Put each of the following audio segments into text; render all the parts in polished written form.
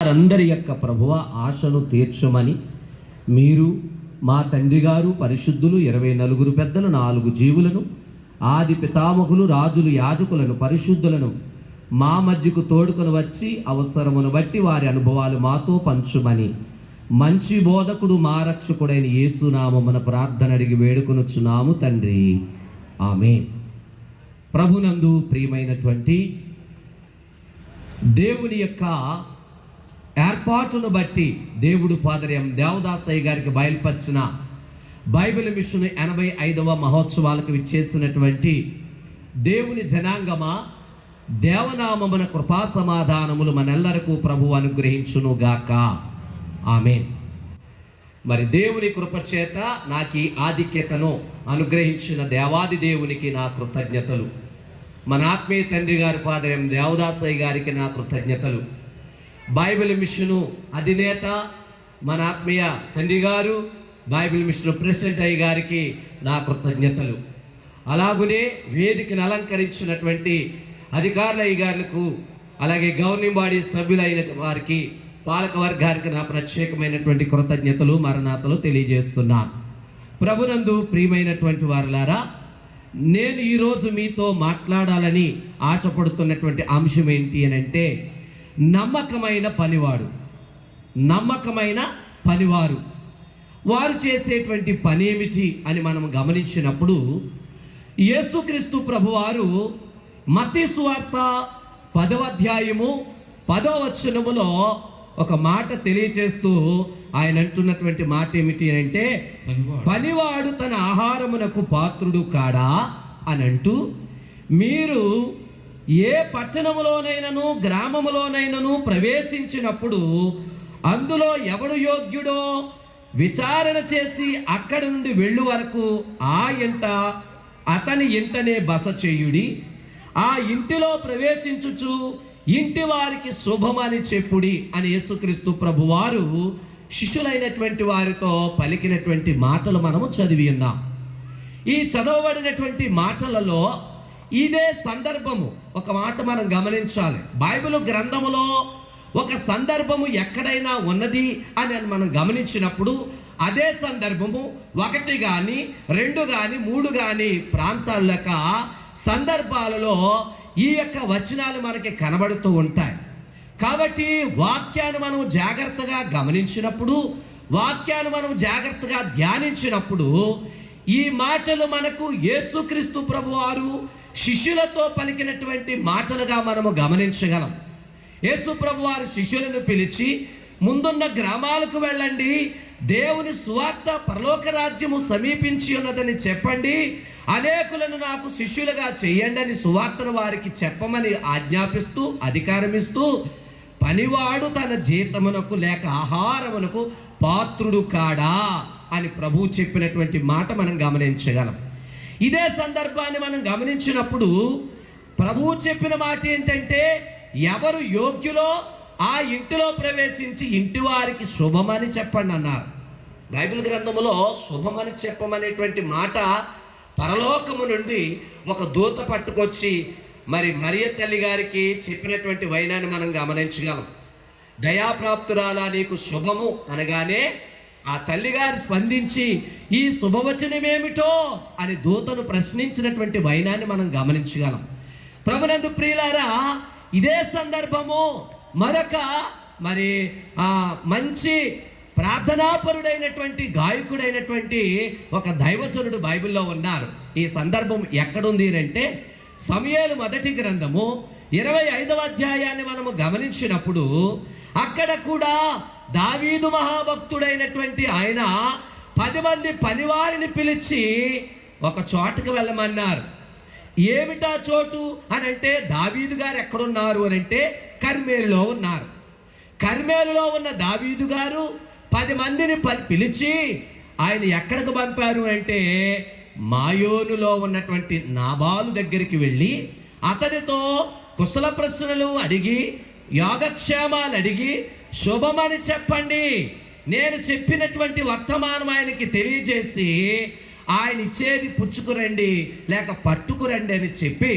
వారందరి యొక్క ప్రభువ ఆశను తీర్చమని మీరు మా తండ్రి గారు పరిశుద్ధులు 24 పెద్దలు 4 జీవులను ఆది పితామహులు రాజులు యాజకులను పరిశుద్ధులను మా మధ్యకు తోడుకొని వచ్చి అవసరమును బట్టి వారి అనుభవాలు మాతో పంచుమని మంచి బోధకుడు మా రక్షకుడైన యేసునామమున ప్రార్థన అడిగి వేడుకొనుచున్నాము తండ్రి, ఆమేన్. ప్రభునందు ప్రియమైనటువంటి దేవుని యొక్క ఏర్పాటును బట్టి దేవుడు ఫాదర్ ఎం దేవదాసయ్య గారికి బయలుపరిచిన బైబిల్ మిషన్ 85వ మహోత్సవాలకు విచ్చేసినటువంటి దేవుని జనాంగమా, దేవనామమున కృపా సమాధానములు మనెల్లరకు ప్రభు అనుగ్రహించునుగాక, ఆమేన్. మరి దేవుని కృప చేత నాకు ఈ ఆధిక్యతను అనుగ్రహించిన దేవాది దేవునికి నా కృతజ్ఞతలు. మన ఆత్మీయ తండ్రి గారి ఫాదర్ ఎం దేవదాసయ్య గారికి నా కృతజ్ఞతలు. బైబిల్ మిషను అధినేత మన ఆత్మీయ తండ్రి గారు బైబిల్ మిషన్ ప్రెసిడెంట్ అయ్య గారికి నా కృతజ్ఞతలు. అలాగునే వేదికను అలంకరించినటువంటి అధికారుల అయ్య గారులకు, అలాగే గవర్నింగ్ బాడీ సభ్యులైన వారికి, పాలక వర్గానికి నా ప్రత్యేకమైనటువంటి కృతజ్ఞతలు మరణాతలు తెలియజేస్తున్నాను. ప్రభునందు ప్రియమైనటువంటి వారులారా, నేను ఈరోజు మీతో మాట్లాడాలని ఆశపడుతున్నటువంటి అంశం ఏంటి అని అంటే, నమ్మకమైన పనివారు వారు చేసేటువంటి పని ఏమిటి అని మనం గమనించినప్పుడు, యేసుక్రీస్తు ప్రభువారు మత్తయి సువార్త 10వ అధ్యాయము 10వ వచనములో ఒక మాట తెలియచేస్తూ ఆయన అంటున్నటువంటి మాట ఏమిటి అంటే, పనివాడు తన ఆహారమునకు పాత్రుడు కాడా అని అంటూ, మీరు ఏ పట్టణములోనైనను గ్రామములోనైనను ప్రవేశించినప్పుడు అందులో ఎవడు యోగ్యుడో విచారణ చేసి అక్కడి నుండి వెళ్ళు వరకు అతని ఇంటనే బస చేయుడి. ఆ ఇంటిలో ప్రవేశించుచు ఇంటి వారికి శుభమని చెప్పుడి అని యేసుక్రీస్తు ప్రభువారు శిష్యులైనటువంటి వారితో పలికినటువంటి మాటలు మనము చదివి ఉన్నాం. ఈ చదవబడినటువంటి మాటలలో ఇదే సందర్భము, ఒక మాట మనం గమనించాలి. బైబిల్ గ్రంథములో ఒక సందర్భము ఎక్కడైనా ఉన్నది అని మనం గమనించినప్పుడు అదే సందర్భము 1 కానీ 2 కానీ 3 కానీ ప్రాంతాల సందర్భాలలో ఈ యొక్క వచనాలు మనకి కనబడుతూ ఉంటాయి. కాబట్టి వాక్యాన్ని మనం జాగ్రత్తగా గమనించినప్పుడు, వాక్యాన్ని మనం జాగ్రత్తగా ధ్యానించినప్పుడు ఈ మాటలు మనకు యేసుక్రీస్తు ప్రభువారు శిష్యులతో పలికినటువంటి మాటలుగా మనము గమనించగలం. యేసు ప్రభువారు శిష్యులను పిలిచి, ముందున్న గ్రామాలకు వెళ్ళండి, దేవుని సువార్త పరలోక రాజ్యము సమీపించి ఉన్నదని చెప్పండి, అనేకులను నాకు శిష్యులుగా చేయండి అని సువార్తను వారికి చెప్పమని ఆజ్ఞాపిస్తూ అధికారమిస్తూ, పనివాడు తన జీతమునకు లేక ఆహారమునకు పాత్రుడు కాడా అని ప్రభువు చెప్పినటువంటి మాట మనం గమనించగలం. ఇదే సందర్భాన్ని మనం గమనించినప్పుడు ప్రభువు చెప్పిన మాట ఏంటంటే, ఎవరు యోగ్యులో ఆ ఇంటిలో ప్రవేశించి ఇంటి వారికి శుభమని చెప్పండి అన్నారు. బైబిల్ గ్రంథములో శుభమని చెప్పమనేటువంటి మాట పరలోకము నుండి ఒక దూత పట్టుకొచ్చి మరి మరియ తల్లి గారికి చెప్పినటువంటి వైనాన్ని మనం గమనించగలం. దయాప్రాప్తురాలా నీకు శుభము అనగానే ఆ తల్లిగారు స్పందించి ఈ శుభవచనమేమిటో అని దూతను ప్రశ్నించినటువంటి వైనాన్ని మనం గమనించగలం. ప్రభునందు ప్రియులారా, ఇదే సందర్భము మరొక మంచి ప్రార్థనాపరుడైనటువంటి గాయకుడైనటువంటి ఒక దైవజనుడు బైబిల్లో ఉన్నారు. ఈ సందర్భం ఎక్కడుంది అంటే, సమూయేలు మొదటి గ్రంథము 25వ అధ్యాయాన్ని మనము గమనించినప్పుడు అక్కడ కూడా దావీదు మహాభక్తుడైనటువంటి ఆయన 10 మంది పనివారిని పిలిచి ఒక చోటుకు వెళ్ళమన్నారు. ఏమిటా చోటు అని అంటే, దావీదు గారు ఎక్కడున్నారు అని అంటే కర్మేలులో ఉన్నారు. కర్మేలులో ఉన్న దావీదు గారు 10 మందిని పిలిచి ఆయన ఎక్కడికి పంపారు అంటే, మాయోనులో ఉన్నటువంటి నాబాలు దగ్గరికి వెళ్ళి అతనితో కుశల ప్రశ్నలు అడిగి యోగక్షేమాలు అడిగి శుభమని చెప్పండి, నేను చెప్పినటువంటి వర్తమానం ఆయనకి తెలియజేసి ఆయన ఇచ్చేది పుచ్చుకురండి లేక పట్టుకురండి అని చెప్పి,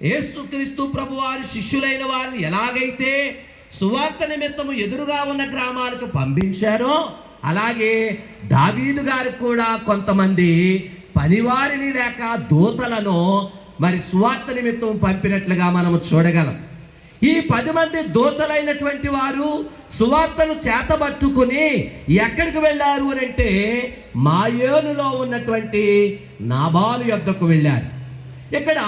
యేసుక్రీస్తు ప్రభువారి శిష్యులైన వారిని ఎలాగైతే సువార్త నిమిత్తము ఎదురుగా ఉన్న గ్రామాలకు పంపించారో అలాగే దావీదు గారు కూడా కొంతమంది పనివారిని లేక దూతలను మరి సువార్త నిమిత్తం పంపినట్లుగా మనము చూడగలం. ఈ 10 మంది దూతలైనటువంటి వారు సువార్తను చేతబట్టుకుని ఎక్కడికి వెళ్ళారు అని అంటే మాయోనులో ఉన్నటువంటి నాబాలు యొద్దకు వెళ్ళారు. ఇక్కడ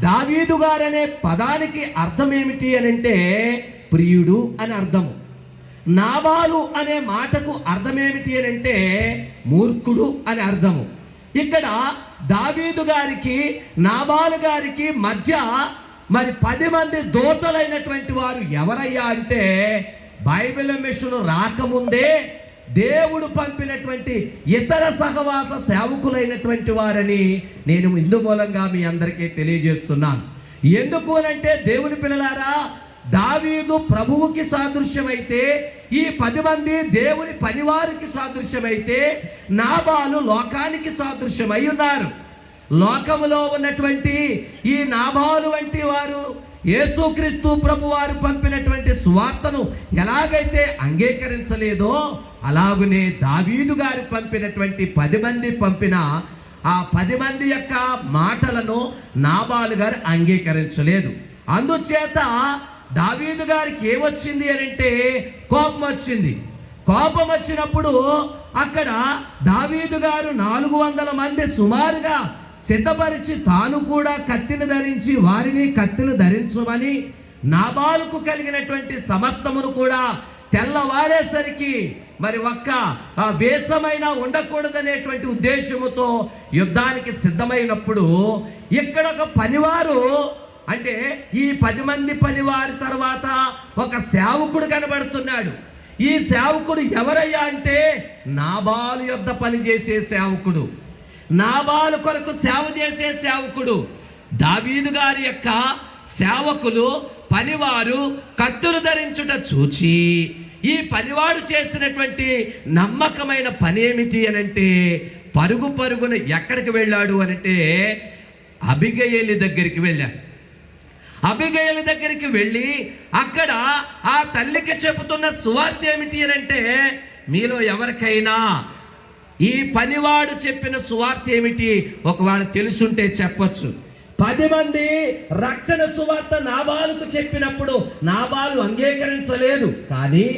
దావీదు గారనే పదానికి అర్థం ఏమిటి అని అంటే ప్రియుడు అని అర్థము. నాబాలు అనే మాటకు అర్థం ఏమిటి అని అంటే మూర్ఖుడు అని అర్థము. ఇక్కడ దావీదు గారికి నాబాలు గారికి మధ్య మరి 10 మంది దూతలైనటువంటి వారు ఎవరయ్యా అంటే బైబిల్ మిషన్ రాకముందే దేవుడు పంపినటువంటి ఇతర సహవాస సేవకులైనటువంటి వారని నేను ఇందు మూలంగా మీ అందరికీ తెలియజేస్తున్నాను. ఎందుకు అనంటే దేవుని పిల్లలారా, దావీదు ప్రభువుకి సాదృశ్యమైతే ఈ 10 మంది దేవుని పనివారికి సాదృశ్యమైతే నాబాలు లోకానికి సాదృశ్యమై ఉన్నారు. లోకములో ఉన్నటువంటి ఈ నాబాలు వంటి వారు యేసుక్రీస్తు ప్రభు వారు పంపినటువంటి సువార్తను ఎలాగైతే అంగీకరించలేదో అలాగునే దావీదు గారు పంపినటువంటి 10 మంది పంపిన ఆ 10 మంది యొక్క మాటలను నాబాలు గారు అంగీకరించలేదు. అందుచేత దావీదు గారికి ఏమొచ్చింది అని అంటే కోపం వచ్చింది. కోపం వచ్చినప్పుడు అక్కడ దావీదు గారు 400 మంది సుమారుగా సిద్ధపరిచి తాను కూడా కత్తిని ధరించి వారిని కత్తిని ధరించమని నాబాలుకు కలిగినటువంటి సమస్తమును కూడా తెల్లవారేసరికి మరి ఒక్క వేషమైన ఉండకూడదనేటువంటి ఉద్దేశముతో యుద్ధానికి సిద్ధమైనప్పుడు ఇక్కడ ఒక పనివారు అంటే ఈ 10 మంది పనివారి తర్వాత ఒక సేవకుడు కనబడుతున్నాడు. ఈ సేవకుడు ఎవరయ్యా అంటే నాబాలు యొద్ద పనిచేసే సేవకుడు, నాబాలు కొరకు సేవ చేసే సేవకుడు. దావీదు గారి యొక్క సేవకులు పనివారు కత్తులు ధరించుట చూచి ఈ పనివాడు చేసినటువంటి నమ్మకమైన పని ఏమిటి అనంటే పరుగు పరుగున ఎక్కడికి వెళ్ళాడు అనంటే అబిగయేలు దగ్గరికి వెళ్ళాడు. అబిగయేలు దగ్గరికి వెళ్ళి అక్కడ ఆ తల్లికి చెబుతున్న సువార్త ఏమిటి అనంటే మీలో ఎవరికైనా ఈ పనివాడు చెప్పిన సువార్త ఏమిటి ఒకవేళ తెలుసుంటే చెప్పొచ్చు. 10 మంది రక్షణ సువార్త నాబాలుకు చెప్పినప్పుడు నాబాలు అంగీకరించలేదు. కానీ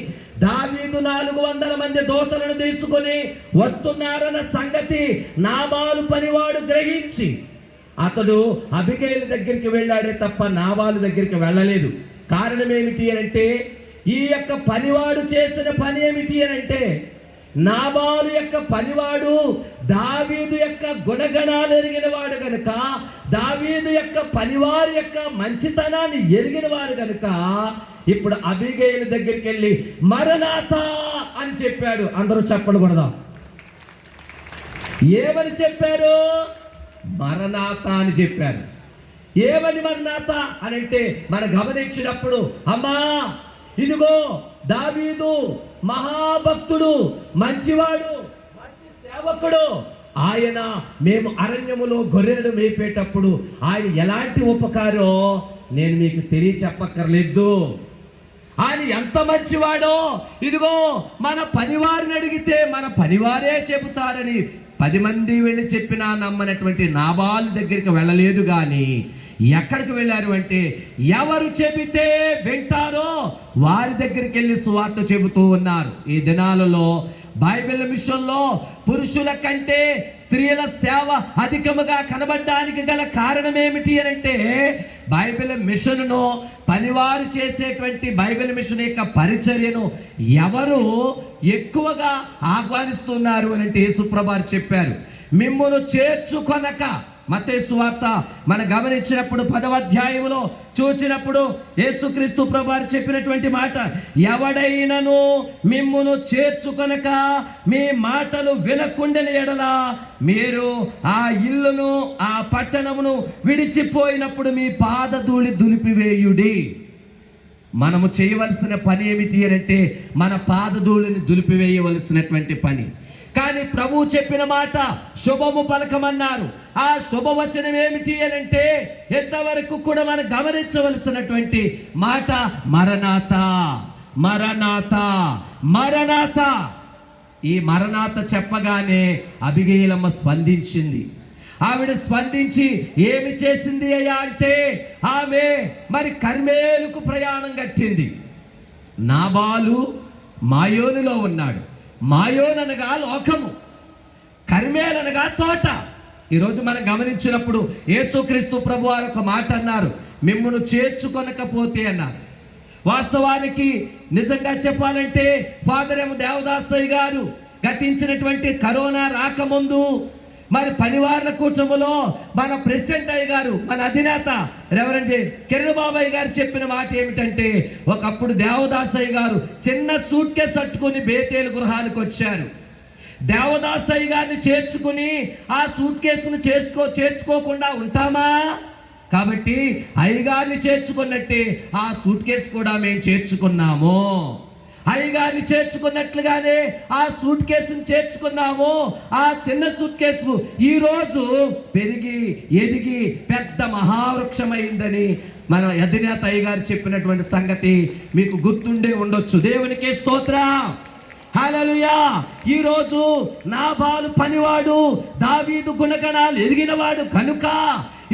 దావీదు 400 మంది దూతలను తీసుకొని వస్తున్నారన్న సంగతి నాబాలు పనివాడు గ్రహించి అతడు అబిగయేలు దగ్గరికి వెళ్ళాడే తప్ప నాబాలు దగ్గరికి వెళ్ళలేదు. కారణం ఏమిటి అంటే ఈ యొక్క పనివాడు చేసిన పని ఏమిటి అంటే నాబాలు యొక్క పనివాడు దావీదు యొక్క గుణగణాలు ఎరిగిన వాడు గనుక, దావీదు యొక్క పనివారి యొక్క మంచితనాన్ని ఎరిగిన వారు గనుక ఇప్పుడు అబిగయేలు దగ్గరికి వెళ్ళి మరణాతా అని చెప్పాడు. అందరూ చెప్పండి కొడదాం. ఏమని చెప్పారు? మరణాత అని చెప్పారు. ఏమని మరణాత అని అంటే మనం గమనించినప్పుడు అమ్మా ఇదిగో దావీదు మహాభక్తుడు, మంచివాడు, మంచి సేవకుడు. ఆయన మేము అరణ్యములో గొర్రెలను మేపేటప్పుడు ఆయన ఎలాంటి ఉపకారో నేను మీకు చెప్పక్కర్లేదు. ఆయన ఎంత మంచివాడో ఇదిగో మన పనివారిని అడిగితే మన పనివారే చెబుతారని 10 మంది వెళ్ళి చెప్పినా నమ్మనటువంటి నాబాలు దగ్గరికి వెళ్ళలేదు. కానీ ఎక్కడికి వెళ్ళారు అంటే ఎవరు చెబితే వింటారో వారి దగ్గరికి వెళ్ళి సువార్త చెబుతూ ఉన్నారు. ఈ దినాలలో బైబిల్ మిషన్లో పురుషుల కంటే స్త్రీల సేవ అధికముగా కనబడడానికి గల కారణం ఏమిటి అంటే బైబిల్ మిషన్ను పనివారు చేసేటువంటి బైబిల్ మిషన్ యొక్క పరిచర్యను ఎవరు ఎక్కువగా ఆహ్వానిస్తున్నారు అని అంటే యేసుప్రభువు చెప్పారు. మిమ్మును చేర్చుకొనక మత్తయి సువార్త మనం గమనించినప్పుడు 10వ అధ్యాయంలో చూచినప్పుడు యేసుక్రీస్తు ప్రభువారు చెప్పినటువంటి మాట, ఎవడైనను మిమ్మును చేర్చుకొనక మీ మాటలు వినకుండని ఎడల మీరు ఆ ఇల్లును ఆ పట్టణమును విడిచిపోయినప్పుడు మీ పాదధూళి దులిపివేయుడి. మనము చేయవలసిన పని ఏమిటి అంటే మన పాదధూళిని దులిపివేయవలసినటువంటి పని. కానీ ప్రభువు చెప్పిన మాట శుభము పలకమన్నారు. ఆ శుభవచనం ఏమిటి అని అంటే ఎంతవరకు కూడా మనం గమనించవలసినటువంటి మాట మరణాత, మరణాత, మరణాత. ఈ మరణాత చెప్పగానే అబిగయీలమ్మ స్పందించింది. ఆవిడ స్పందించి ఏమి చేసింది అయ్యా అంటే ఆమె మరి కర్మేలుకు ప్రయాణం కట్టింది. నాబాలు మాయోనులో ఉన్నాడు. మాయోను అనగా లోకము, కర్మేలు అనగా తోట. ఈరోజు మనం గమనించినప్పుడు యేసుక్రీస్తు ప్రభువారు ఒక మాట అన్నారు, మిమ్మును చేర్చుకొనకపోతే అన్నారు. వాస్తవానికి నిజంగా చెప్పాలంటే ఫాదర్ ఎం దేవదాసయ్య గారు గతించినటువంటి కరోనా రాకముందు మరి పనివార్ల కూటములో మన ప్రెసిడెంట్ అయ్య గారు, మన అధినేత రెవరెండ్ కిరణ్ బాబాయ్ గారు చెప్పిన మాట ఏమిటంటే, ఒకప్పుడు దేవదాసయ్య గారు చిన్న సూట్ కేసు అట్టుకుని బేతేలు గృహానికి వచ్చారు. దేవదాసయ్య గారిని చేర్చుకుని ఆ సూట్ కేసును చేర్చుకోకుండా ఉంటామా? కాబట్టి అయ్యగారిని చేర్చుకున్నట్టే ఆ సూట్ కేసు కూడా మేము చేర్చుకున్నాము. అయ్యగారిని చేర్చుకున్నట్లుగానే ఆ సూట్ కేసును చేర్చుకున్నాము. ఆ చిన్న సూట్ కేసు ఈరోజు పెరిగి ఎదిగి పెద్ద మహావృక్షమైందని మన అధినేత అయ్యగారు చెప్పినటువంటి సంగతి మీకు గుర్తుండే ఉండొచ్చు. దేవునికి స్తోత్రం, హల్లెలూయా. ఈరోజు నాబాలు పనివాడు దావీదు గుణగణాలు ఎరిగినవాడు కనుక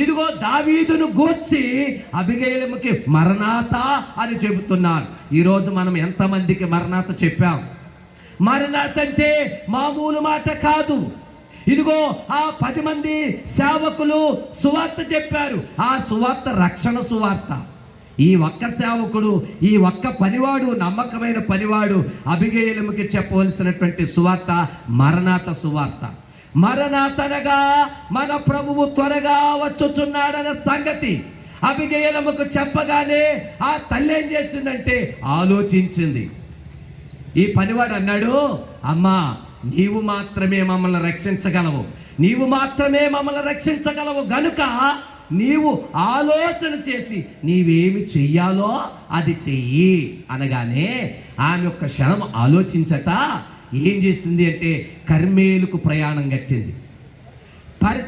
ఇదిగో దావీదును గూర్చి అబిగయీలుకి మరణాత అని చెబుతున్నారు. ఈరోజు మనం ఎంతమందికి మరణాత చెప్పాం? మరణాత అంటే మామూలు మాట కాదు. ఇదిగో ఆ 10 మంది సేవకులు సువార్త చెప్పారు. ఆ సువార్త రక్షణ సువార్త. ఈ ఒక్క సేవకుడు, ఈ ఒక్క పనివాడు, నమ్మకమైన పనివాడు అబిగయీలుకి చెప్పవలసినటువంటి సువార్త మరణాత సువార్త. మరణాతనగా మన ప్రభువు త్వరగా వచ్చుచున్నాడన్న సంగతి అబిగయీలుకు చెప్పగానే ఆ తల్లి ఏం చేసిందంటే ఆలోచించింది. ఈ పనివాడు అన్నాడు, అమ్మా నీవు మాత్రమే మమ్మల్ని రక్షించగలవు, నీవు మాత్రమే మమ్మల్ని రక్షించగలవు గనుక నీవు ఆలోచన చేసి నీవేమి చెయ్యాలో అది చెయ్యి అనగానే ఆమె ఒక్క క్షణం ఆలోచించట ఏం చేసింది అంటే కర్మేలుకు ప్రయాణం కట్టింది.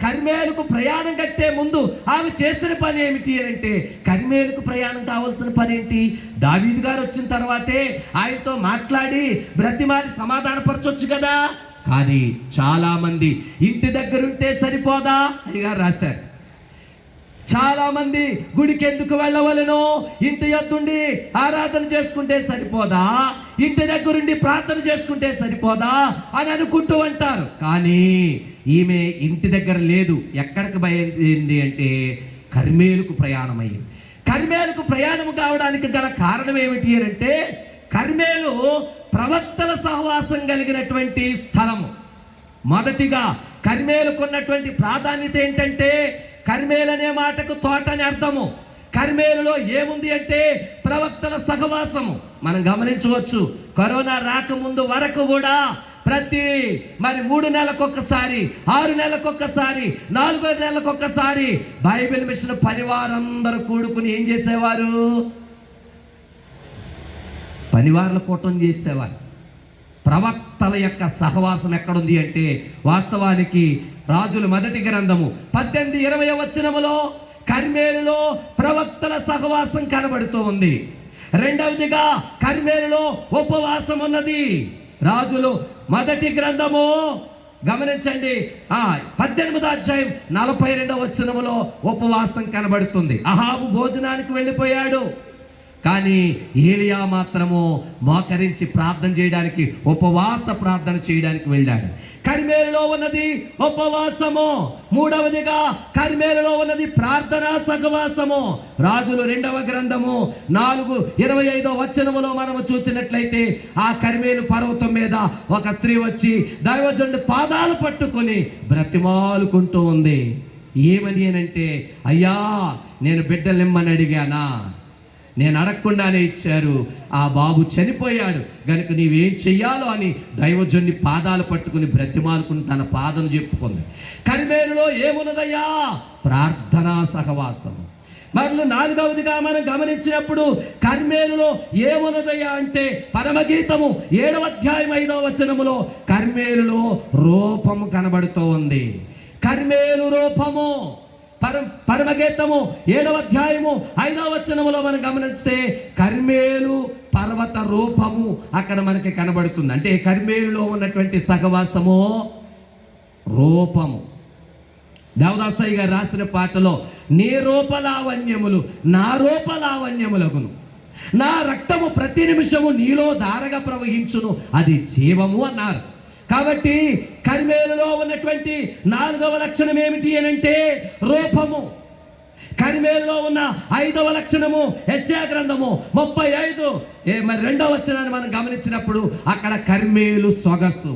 కర్మేలుకు ప్రయాణం కట్టే ముందు ఆమె చేసిన పని ఏమిటి అంటే, కర్మేలుకు ప్రయాణం కావాల్సిన పని ఏంటి? దావీదు గారు వచ్చిన తర్వాతే ఆయనతో మాట్లాడి బ్రతిమాలి సమాధానపరచొచ్చు కదా. కానీ చాలా మంది ఇంటి దగ్గర ఉంటే సరిపోదా అయ్యగా రాశారు. చాలా మంది గుడికి ఎందుకు వెళ్ళవలెనో, ఇంటి యొద్దుండి ఆరాధన చేసుకుంటే సరిపోదా, ఇంటి దగ్గరుండి ప్రార్థన చేసుకుంటే సరిపోదా అని అనుకుంటూ అంటారు. కానీ ఈమె ఇంటి దగ్గర లేదు. ఎక్కడికి బయలుదేరింది అంటే కర్మేలుకు ప్రయాణం అయ్యింది. కర్మేలుకు ప్రయాణం కావడానికి గల కారణం ఏమిటి అంటే, కర్మేలు ప్రవక్తల సహవాసం కలిగినటువంటి స్థలము. మొదటిగా కర్మేలుకు ఉన్నటువంటి ప్రాధాన్యత ఏంటంటే, కర్మేలు అనే మాటకు తోట అని అర్థము. కర్మేలులో ఏముంది అంటే ప్రవక్తల సహవాసము. మనం గమనించవచ్చు, కరోనా రాకముందు వరకు కూడా ప్రతి 3 నెలలకొకసారి, 6 నెలలకొకసారి, 4 నెలలకొకసారి బైబిల్ మిషన్ పనివారందరూ కూడుకుని ఏం చేసేవారు? పనివార్ల కూటం చేసేవారు. ప్రవక్తల యొక్క సహవాసం ఎక్కడుంది అంటే, వాస్తవానికి రాజుల మొదటి గ్రంథము 18:20 వచనములో కర్మేలులో ప్రవక్తల సహవాసం కనబడుతూ ఉంది. రెండవదిగా కర్మేలులో ఉపవాసం ఉన్నది. రాజులు మొదటి గ్రంథము గమనించండి, 18వ అధ్యాయం 42వ వచనములో ఉపవాసం కనబడుతుంది. అహాబు భోజనానికి వెళ్ళిపోయాడు, కానీ ఏలియా మాత్రము మోకరించి ప్రార్థన చేయడానికి, ఉపవాస ప్రార్థన చేయడానికి వెళ్ళాడు. కర్మేలులో ఉన్నది ఉపవాసము. మూడవదిగా కర్మేలులో ఉన్నది ప్రార్థనా సహవాసము. రాజులు 2వ గ్రంథము 4:25 వచనములో మనము చూసినట్లయితే, ఆ కర్మేలు పర్వతం మీద ఒక స్త్రీ వచ్చి దైవజనుడి పాదాలు పట్టుకొని బ్రతిమాలుకుంటూ ఉంది. ఏమని అనంటే, అయ్యా నేను బిడ్డలిమ్మని అడిగానా, నేను అడగకుండానే ఇచ్చారు, ఆ బాబు చనిపోయాడు గనుక నీవేం చెయ్యాలో అని దైవజనుని పాదాలు పట్టుకుని బ్రతిమాలుకుని తన పాదం చెప్పుకుంది. కర్మేలులో ఏమున్నదయ్యా? ప్రార్థనా సహవాసము. మరియు నాలుగవదిగా మనం గమనించినప్పుడు కర్మేలులో ఏమున్నదయ్యా అంటే పరమగీతము 7వ అధ్యాయం 5వ వచనములో కర్మేలులో రూపము కనబడుతూ ఉంది. కర్మేలు రూపము. పరమగీతము 7వ అధ్యాయము 5వ వచనములో మనం గమనిస్తే కర్మేలు పర్వత రూపము అక్కడ మనకి కనబడుతుంది. అంటే కర్మేలులో ఉన్నటువంటి సహవాసము రూపము. దేవదాసయ్య గారు రాసిన పాటలో నీ రూపలావణ్యములు నా రూపలావణ్యములగును, నా రక్తము ప్రతి నిమిషము నీలో ధారగా ప్రవహించును, అది జీవము అన్నారు. కాబట్టి కర్మేలులో ఉన్నటువంటి 4వ లక్షణం ఏమిటి అనంటే రూపము. కర్మేలులో ఉన్న 5వ లక్షణము యెషయా గ్రంథము 35 మరి 2వ వచనాన్ని మనం గమనించినప్పుడు అక్కడ కర్మేలు సొగసు,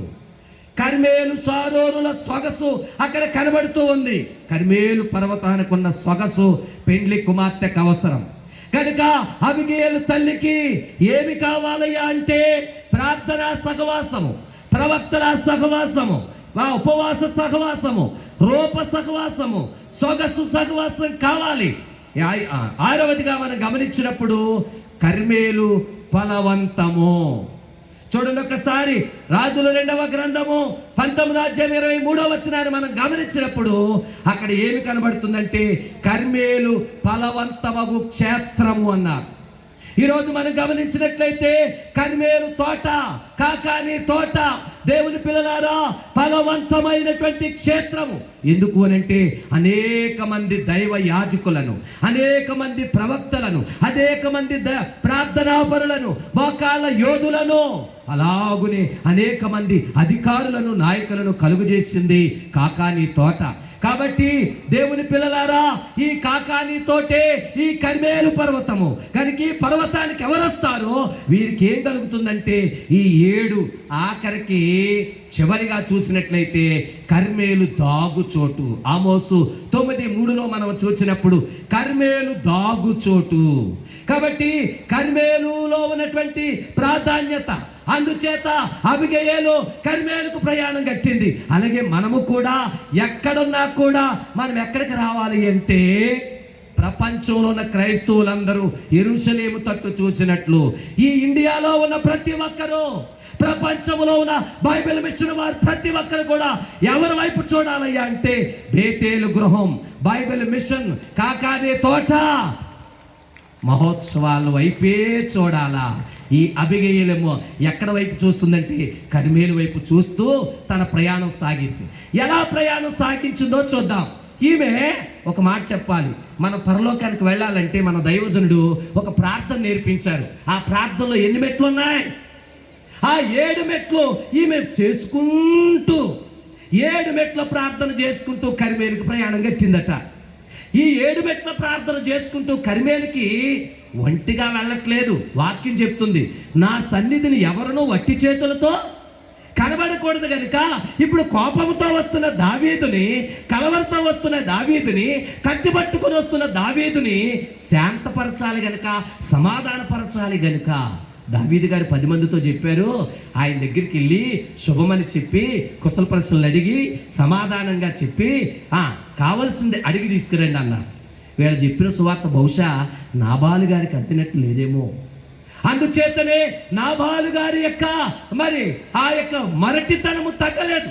కర్మేలు సారోనుల సొగసు అక్కడ కనబడుతూ ఉంది. కర్మేలు పర్వతానికి ఉన్న సొగసు పెండ్లి కుమార్తెకు అవసరం కనుక అబిగయీలు తల్లికి ఏమి కావాలయ్యా అంటే ప్రార్థనా సహవాసము, ప్రవక్తల సహవాసము, ఉపవాస సహవాసము, రూప సహవాసము, సొగసు సహవాసం కావాలి. 6వదిగా మనం గమనించినప్పుడు కర్మేలు ఫలవంతము. చూడండి ఒకసారి రాజుల 2వ గ్రంథము 19వ అధ్యాయం 23వ వచనాన్ని మనం గమనించినప్పుడు అక్కడ ఏమి కనబడుతుందంటే కర్మేలు ఫలవంతమగు క్షేత్రము అన్నారు. ఈరోజు మనం గమనించినట్లయితే కర్మేలు తోట, కాకాని తోట దేవుని పిల్లలారా ఫలవంతమైనటువంటి క్షేత్రము. ఎందుకు అనంటే అనేక మంది దైవ యాజకులను, అనేక మంది ప్రవక్తలను, అనేక మంది ప్రార్థనాపరులను, మోకాళ్ళ యోధులను, అలాగునే అనేక మంది అధికారులను, నాయకులను కలుగజేసింది కాకాని తోట. కాబట్టి దేవుని పిల్లలారా ఈ కాకాని తోటే ఈ కర్మేలు పర్వతము. కనుక ఈ పర్వతానికి ఎవరు వస్తారో వీరికి ఏం కలుగుతుందంటే ఈ 7 ఆఖరికి చివరిగా చూసినట్లయితే కర్మేలు దాగుచోటు. ఆమోసు 9:3లో మనం చూసినప్పుడు కర్మేలు దాగుచోటు. కాబట్టి కర్మేలులో ఉన్నటువంటి ప్రాధాన్యత, అందుచేత అబిగయీలు కర్మేలుకు ప్రయాణం కట్టింది. అలాగే మనము కూడా ఎక్కడున్నా కూడా మనం ఎక్కడికి రావాలి అంటే ప్రపంచంలో ఉన్న క్రైస్తవులందరూ యెరూషలేము తట్టు చూసినట్లు ఈ ఇండియాలో ఉన్న ప్రతి ఒక్కరూ, ప్రపంచంలో ఉన్న బైబిల్ మిషన్ వారు ప్రతి ఒక్కరు కూడా ఎవరి వైపు చూడాలయ్యా అంటే బేతేలు గృహం, బైబిల్ మిషన్, కాకాని తోట మహోత్సవాల వైపే చూడాలా. ఈ అబిగయీలేమో ఎక్కడ వైపు చూస్తుందంటే కర్మేలు వైపు చూస్తూ తన ప్రయాణం సాగిస్తుంది. ఎలా ప్రయాణం సాగించిందో చూద్దాం. ఈమె ఒక మాట చెప్పాలి, మన పరలోకానికి వెళ్ళాలంటే మన దైవజనుడు ఒక ప్రార్థన నేర్పించారు. ఆ ప్రార్థనలో ఎన్ని మెట్లు ఉన్నాయి? ఆ 7 మెట్లు ఈమె చేసుకుంటూ 7 మెట్ల ప్రార్థన చేసుకుంటూ కర్మేలుకి ప్రయాణం కట్టిందట. ఈ 7 మెట్ల ప్రార్థన చేసుకుంటూ కర్మేలుకి ఒంటిగా వెళ్ళట్లేదు. వాక్యం చెప్తుంది, నా సన్నిధిని ఎవరినో వట్టి చేతులతో కనబడకూడదు కనుక ఇప్పుడు కోపంతో వస్తున్న దావీదుని, కలవరతో వస్తున్న దావీదుని, కత్తి పట్టుకుని వస్తున్న దావీదుని శాంతపరచాలి గనుక, సమాధానపరచాలి గనుక దావీదు గారు 10 మందితో చెప్పారు, ఆయన దగ్గరికి వెళ్ళి శుభమని చెప్పి కుశల ప్రశ్నలు అడిగి సమాధానంగా చెప్పి కావలసింది అడిగి తీసుకురండి అన్నారు. వీళ్ళు చెప్పిన సువార్త బహుశా నాబాలు గారికి అందినట్టు లేదేమో. అందుచేతనే నాబాలు గారి యొక్క మరి ఆ యొక్క మరటితనము తగ్గలేదు.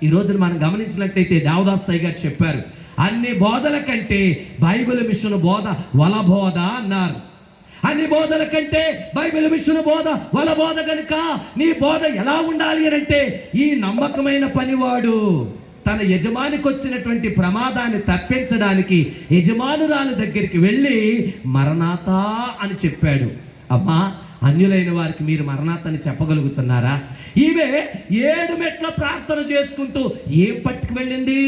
ఈ రోజున మనం గమనించినట్లయితే దేవదాసయ్య గారు చెప్పారు, అన్ని బోధల కంటే బైబిల్ మిషన్ బోధ వలబోధ అన్నారు. అన్ని బోధల కంటే బైబిల్ మిషన్ బోధ వలబోధ కనుక నీ బోధ ఎలా ఉండాలి అంటే ఈ నమ్మకమైన పనివాడు తన యజమానికి వచ్చినటువంటి ప్రమాదాన్ని తప్పించడానికి యజమానురాలు దగ్గరికి వెళ్ళి మరణాతా అని చెప్పాడు. అమ్మా, అన్యులైన వారికి మీరు మరణాతని చెప్పగలుగుతున్నారా? ఈమె 7 మెట్ల ప్రార్థన చేసుకుంటూ ఏం పట్టుకు వెళ్ళింది?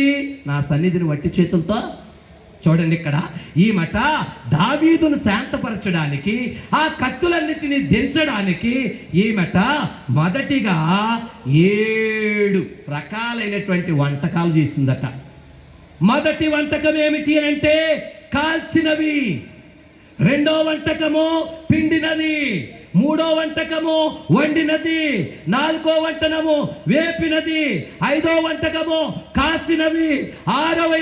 నా సన్నిధిని వట్టి చేతులతో. చూడండి, ఇక్కడ ఈ మట దావీదును శాంతపరచడానికి, ఆ కత్తులన్నిటినీ దించడానికి ఈ మట మొదటిగా 7 రకాలైనటువంటి వంటకాలు చేసిందట. మొదటి వంటకం ఏమిటి అంటే కాల్చినవి, రెండో వంటకము పిండినది, మూడో వంటకము వండినది, నాలుగో వంటకము వేపినది, ఐదో వంటకము కాసినవి, 6వ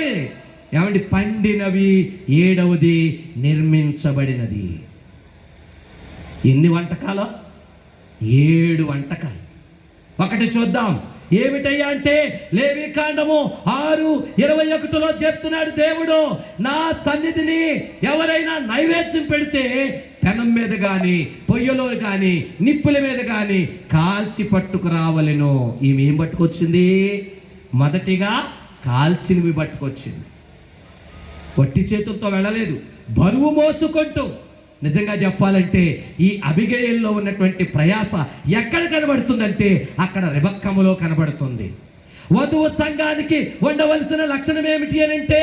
ఏమండి పండినవి, 7వది నిర్మించబడినది. ఎన్ని వంటకాలు? 7 వంటకాలు. ఒకటి చూద్దాం. ఏమిటయ్యా అంటే లేవీకాండము 6:21లో చెప్తున్నాడు దేవుడు, నా సన్నిధిని ఎవరైనా నైవేద్యం పెడితే పెనం మీద కానీ పొయ్యలో కానీ నిప్పుల మీద కానీ కాల్చి పట్టుకురావలెను. ఈమె ఏం పట్టుకొచ్చింది? మొదటిగా కాల్చినవి పట్టుకొచ్చింది. వట్టి చేతులతో వెళ్ళలేదు, బరువు మోసుకుంటూ. నిజంగా చెప్పాలంటే ఈ అబిగయల్లో ఉన్నటువంటి ప్రయాస ఎక్కడ కనబడుతుందంటే అక్కడ రెబెక్కములో కనబడుతుంది. వధువు సంఘానికి ఉండవలసిన లక్షణం ఏమిటి అని అంటే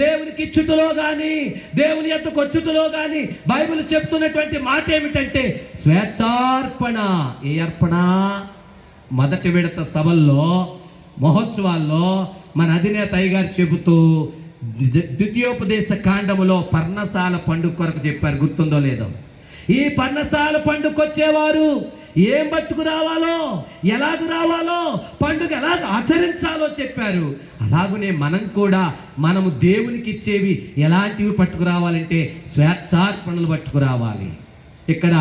దేవునికి ఇచ్చుటలో కానీ దేవుని యొద్దకు వచ్చుటలో కానీ బైబిల్ చెప్తున్నటువంటి మాట ఏమిటంటే స్వేచ్ఛార్పణ. ఏ అర్పణ? మొదటి విడత సభల్లో, మహోత్సవాల్లో మన అధినేత అయ్యగారు చెబుతూ ద్వితీయోపదేశ కాండములో పర్ణశాల పండుగ కొరకు చెప్పారు. గుర్తుందో లేదో? ఈ పర్ణశాల పండుగ వచ్చేవారు ఏం పట్టుకు రావాలో, ఎలాగ రావాలో, పండుగ ఎలాగ ఆచరించాలో చెప్పారు. అలాగనే మనం కూడా మనము దేవునికి ఇచ్చేవి ఎలాంటివి పట్టుకురావాలంటే స్వేచ్ఛార్పణలు పట్టుకురావాలి. ఇక్కడ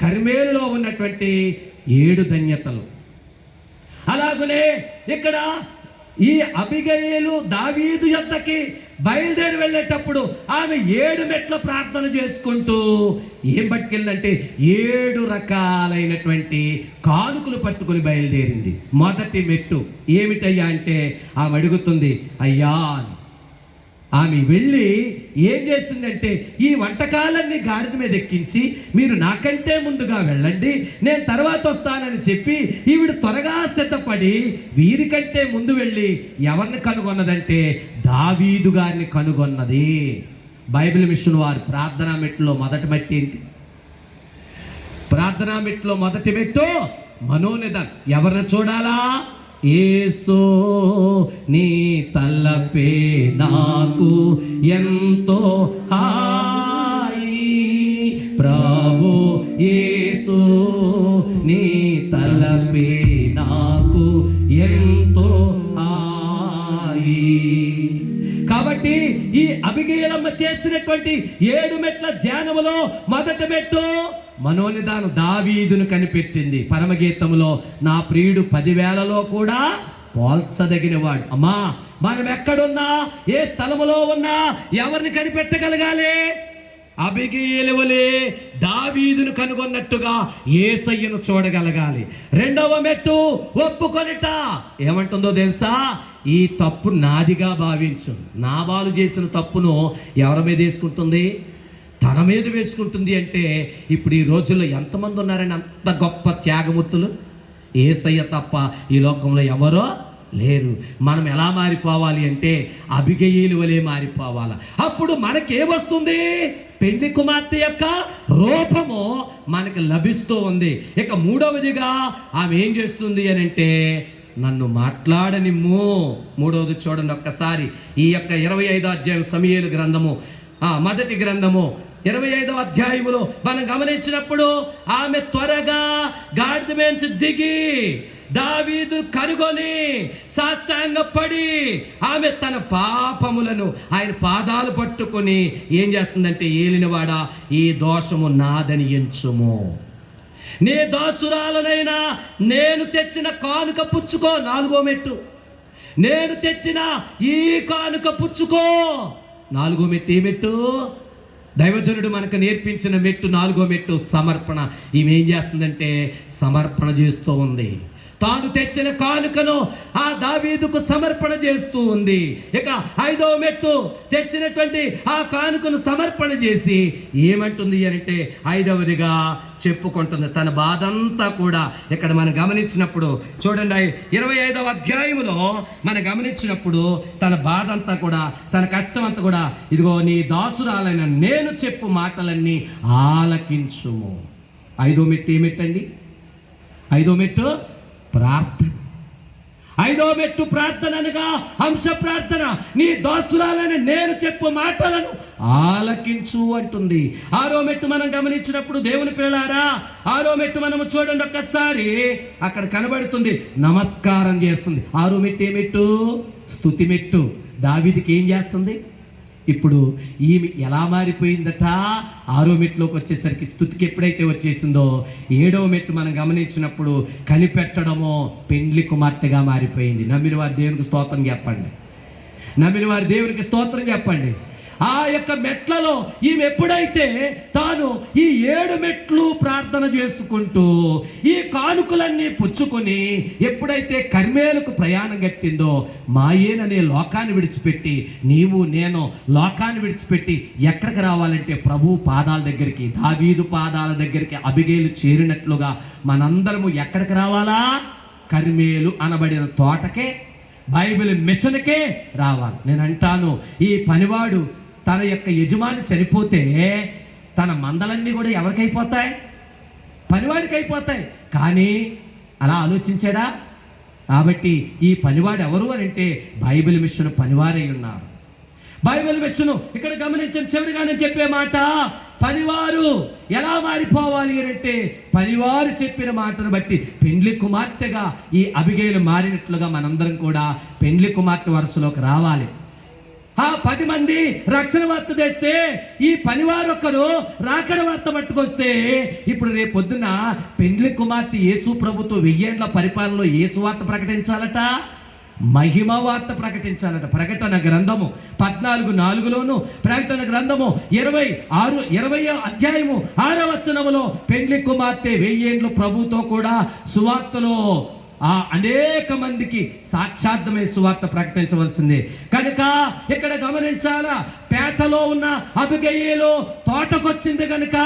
కర్మేలులో ఉన్నటువంటి 7 ధన్యతలు. అలాగనే ఇక్కడ ఈ అబిగయీలు దావీదు యొద్దకి బయలుదేరి వెళ్ళేటప్పుడు ఆమె 7 మెట్ల ప్రార్థన చేసుకుంటూ ఏం పట్టుకెళ్ళిందంటే 7 రకాలైనటువంటి కానుకలు పట్టుకొని బయలుదేరింది. మొదటి మెట్టు ఏమిటయ్యా అంటే ఆమె అడుగుతుంది, అయ్యా. ఆమె వెళ్ళి ఏం చేసిందంటే ఈ వంటకాలన్నీ గాడిద మీద ఎక్కించి మీరు నాకంటే ముందుగా వెళ్ళండి, నేను తర్వాత వస్తానని చెప్పి ఈవిడ త్వరగా సిద్ధపడి వీరికంటే ముందు వెళ్ళి ఎవరిని కనుగొన్నదంటే దావీదు గారిని కనుగొన్నది. బైబిల్ మిషన్ వారు ప్రార్థనా మెట్టులో మొదటి మెట్టు ఏంటి? ప్రార్థనా మెట్టులో మొదటి మెట్టు మనోనిదానం. ఎవరిని చూడాలా? యేసో నీ తలపే నాకు ఎంతో హాయి, ప్రభు యేసో నీ తలపే నాకు ఎంతో హాయి. కాబట్టి ఈ అబిగయలమ్మ చేసినటువంటి 7 మెట్ల ధ్యానములో మొదటి మెట్టు మనోనిదానం. దావీదును కనిపెట్టింది. పరమగీతములో నా ప్రియుడు 10,000లో కూడా పోల్చదగినవాడు. అమ్మా, మనం ఎక్కడున్నా, ఏ స్థలములో ఉన్నా ఎవరిని కనిపెట్టగలగాలి? అబిగయీలు వలె దావీదును కనుగొన్నట్టుగా యేసయ్యను చూడగలగాలి. 2వ మెట్టు ఒప్పుకొనిట. ఏమంటుందో తెలుసా? ఈ తప్పు నాదిగా భావించు. నాబాలు చేసిన తప్పును ఎవరి మీద వేసుకుంటుంది? తన మీద వేసుకుంటుంది. అంటే ఇప్పుడు ఈ రోజుల్లో ఎంతమంది ఉన్నారని అంత గొప్ప త్యాగమూర్తులు? యేసయ్య తప్ప ఈ లోకంలో ఎవరో లేరు. మనం ఎలా మారిపోవాలి అంటే అబిగయీలు వలె మారిపోవాలి. అప్పుడు మనకేమొస్తుంది? పెళ్లి కుమార్తె యొక్క రూపము మనకు లభిస్తూ ఉంది. ఇక 3వదిగా ఆమె ఏం చేస్తుంది అని అంటే నన్ను మాట్లాడనిమ్ము. 3వది చూడండి ఒక్కసారి. ఈ యొక్క 25వ అధ్యాయం సమూయేలు గ్రంథము, మొదటి గ్రంథము 25వ అధ్యాయములో మనం గమనించినప్పుడు ఆమె త్వరగా గాడిద మీద దిగి దావీదు కనుగొని సాష్టాంగపడి ఆమె తన పాపములను ఆయన పాదాలు పట్టుకొని ఏం చేస్తుందంటే, ఏలినవాడా ఈ దోషము నాదని ఎంచుము, నీ దాసురాలనైనా నేను తెచ్చిన కానుక పుచ్చుకో. 4వ మెట్టు, నేను తెచ్చిన ఈ కానుక పుచ్చుకో. 4వ మెట్టు ఏ మెట్టు? దైవజనుడు మనకు నేర్పించిన మెట్టు 4వ మెట్టు సమర్పణ. ఈమె ఏం చేస్తుందంటే సమర్పణ చేస్తూ ఉంది. తాను తెచ్చిన కానుకను ఆ దావీదుకు సమర్పణ చేస్తూ ఉంది. ఇక 5వ మెట్టు తెచ్చినటువంటి ఆ కానుకను సమర్పణ చేసి ఏమంటుంది అంటే 5వదిగా చెప్పుకుంటుంది తన బాధంతా కూడా. ఇక్కడ మనం గమనించినప్పుడు చూడండి 25వ అధ్యాయములో మనం గమనించినప్పుడు తన బాధంతా కూడా, తన కష్టం అంతా కూడా, ఇదిగో నీ దాసురాలైన నేను చెప్పు మాటలన్నీ ఆలకించుము. 5వ మెట్టు ఏమిటండి? 5వ మెట్టు ప్రార్థన. 5వ మెట్టు ప్రార్థన అనగా హంస ప్రార్థన. నీ దాసురాలని నేను చెప్పు మాటలను ఆలకించు అంటుంది. 6వ మెట్టు మనం గమనించినప్పుడు దేవుని పిల్లలారా, 6వ మెట్టు మనము చూడండి ఒక్కసారి, అక్కడ కనబడుతుంది నమస్కారం చేస్తుంది. 6వ మెట్టు ఏ మెట్టు? స్తుతి మెట్టు. దావీదుకి ఏం చేస్తుంది? ఇప్పుడు ఈమె ఎలా మారిపోయిందట? 6వ మెట్టులోకి వచ్చేసరికి స్తుతికి ఎప్పుడైతే వచ్చేసిందో 7వ మెట్టు మనం గమనించినప్పుడు కనిపెట్టడమో పెండ్లి కుమార్తెగా మారిపోయింది. నమ్మిన వారి దేవునికి స్తోత్రం చెప్పండి. నమ్మిన వారి దేవునికి స్తోత్రం చెప్పండి. ఆ యొక్క మెట్లలో ఈమె ఎప్పుడైతే తాను ఈ 7 మెట్లు ప్రార్థన చేసుకుంటూ ఈ కానుకలన్నీ పుచ్చుకొని ఎప్పుడైతే కర్మేలకు ప్రయాణం కట్టిందో, మాయేననే లోకాన్ని విడిచిపెట్టి నీవు నేను లోకాన్ని విడిచిపెట్టి ఎక్కడికి రావాలంటే ప్రభు పాదాల దగ్గరికి, దావీదు పాదాల దగ్గరికి అబిగేలు చేరినట్లుగా మనందరము ఎక్కడికి రావాలా? కర్మేలు అనబడిన తోటకే, బైబిల్ మిషన్కే రావాలి. నేను అంటాను, ఈ పనివాడు తన యొక్క యజమాని చనిపోతే తన మందలన్నీ కూడా ఎవరికైపోతాయి? పనివాడికి అయిపోతాయి. కానీ అలా ఆలోచించాడా? కాబట్టి ఈ పనివాడు ఎవరు అని అంటే బైబిల్ మిషన్ పనివారై ఉన్నారు. బైబిల్ మిషన్ ఇక్కడ గమనించండి. చివరిగా నేను చెప్పే మాట, పనివారు ఎలా మారిపోవాలి అంటే పనివారు చెప్పిన మాటను బట్టి పెండ్లి కుమార్తెగా ఈ అబిగేలు మారినట్లుగా మనందరం కూడా పెండ్లి కుమార్తె వరుసలోకి రావాలి. 10 మంది రక్షణ వార్త తెస్తే ఈ పనివారు ఒక్కరు రాకడ వార్త పట్టుకొస్తే, ఇప్పుడు రేపు పొద్దున పెండ్లి కుమార్తె యేసు ప్రభుతో 1000 ఏళ్ల పరిపాలనలో యేసు వార్త ప్రకటించాలట, మహిమ వార్త ప్రకటించాలట. ప్రకటన గ్రంథము 14:4లోను, ప్రకటన గ్రంథము 20వ అధ్యాయము 6వ వచనములో పెండ్లి కుమార్తె 1000 ఏళ్లు ప్రభుతో కూడా సువార్తలో అనేక మందికి సాక్షార్థమై సువార్త ప్రకటించవలసిందే. కనుక ఇక్కడ గమనించాలా, పేటలో ఉన్న అబిగయీలు తోటకొచ్చింది కనుక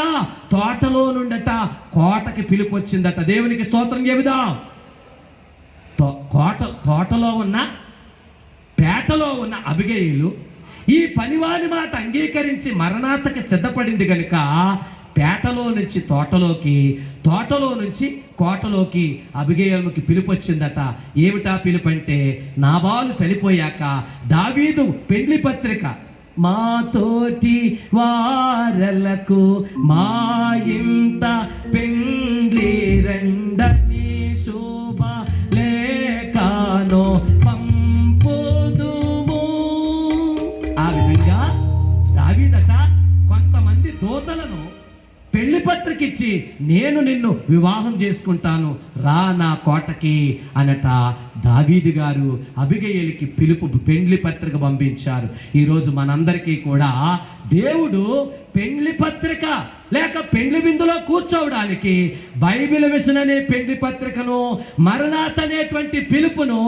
తోటలో నుండట కోటకి పిలుపు వచ్చిందట. దేవునికి స్తోత్రం చెబుదాం. తోటలో ఉన్న పేటలో ఉన్న అబిగయీలు ఈ పనివాని మాట అంగీకరించి మరణాతకి సిద్ధపడింది కనుక పేటలో నుంచి తోటలోకి, తోటలో నుంచి కోటలోకి అబిగయీలుకి పిలుపు వచ్చిందట. ఏమిటా పిలుపు అంటే, నాబాలు చనిపోయాక దావీదు పెండ్లి పత్రిక, మా తోటి వారలకు మా ఇంట పెండ్లి రెండని శోభ లేఖను పంపుదుము. ఆ విధంగా దావీదట కొంతమంది దూతలను పెళ్లి పత్రిక ఇచ్చి, నేను నిన్ను వివాహం చేసుకుంటాను రా నా కోటకి అనట. దావీదు గారు అబిగయీలుకి పిలుపు పెండ్లి పత్రిక పంపించారు. ఈరోజు మనందరికీ కూడా దేవుడు పెండ్లి పత్రిక లేక పెండ్లి విందులో కూర్చోవడానికి బైబిల్ మిషన్ అనే పెండ్లి పత్రికను, మరణాత్ అనేటువంటి పిలుపును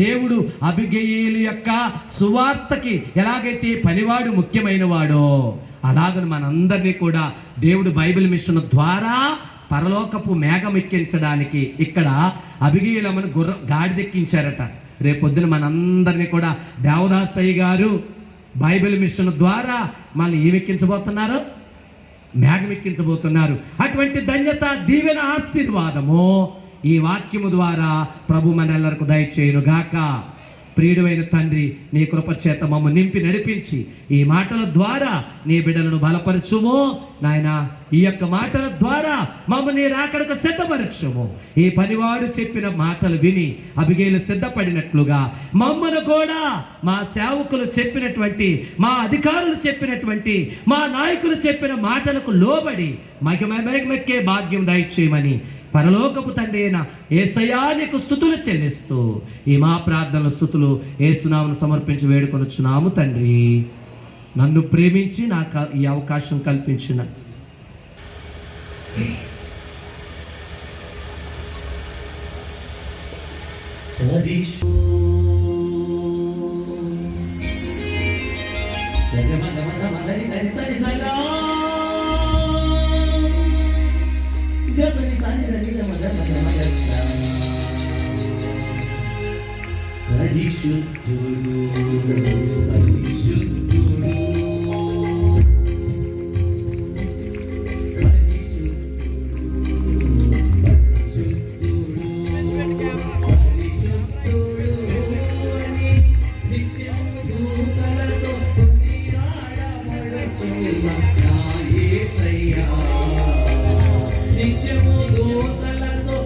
దేవుడు అబిగయీలు యొక్క సువార్తకి ఎలాగైతే పనివాడు ముఖ్యమైన వాడో అలాగని మనందరినీ కూడా దేవుడు బైబిల్ మిషన్ ద్వారా పరలోకపు మేఘం ఎక్కించడానికి ఇక్కడ అబిగయీలమ్మను గాడిదెక్కించారట. రేపొద్దున మనందరినీ కూడా దేవదాసయ్య గారు బైబిల్ మిషన్ ద్వారా మళ్ళీ ఏమెక్కించబోతున్నారు? మేఘం ఎక్కించబోతున్నారు. అటువంటి ధన్యత, దీవెన, ఆశీర్వాదము ఈ వాక్యము ద్వారా ప్రభు మనెల్లరకు దయచేయును గాక. ప్రియుడైన తండ్రి, నీ కృప చేత మమ్మ నింపి నడిపించి ఈ మాటల ద్వారా నీ బిడ్డలను బలపరచుము నాయన. ఈ యొక్క మాటల ద్వారా మమ్మల్ని రాకడకు సిద్ధపరచుము. ఈ పనివాడు చెప్పిన మాటలు విని అబిగయీలు సిద్ధపడినట్లుగా మమ్మను కూడా మా సేవకులు చెప్పినటువంటి, మా అధికారులు చెప్పినటువంటి, మా నాయకులు చెప్పిన మాటలకు లోబడి మహిమెక్కే భాగ్యం దయచేయమని పరలోకపు తండ్రి అయిన యేసయ్యా నీకు స్తుతులు చెల్లిస్తూ ఈ మా ప్రార్థనల స్తుతులు యేసునామమున సమర్పించి వేడుకొనుచున్నాము తండ్రి. నన్ను ప్రేమించి నాకు ఈ అవకాశం కల్పించిన పరిశుద్ధుడు పరిశుద్ధుడు నిత్యము దూతలతో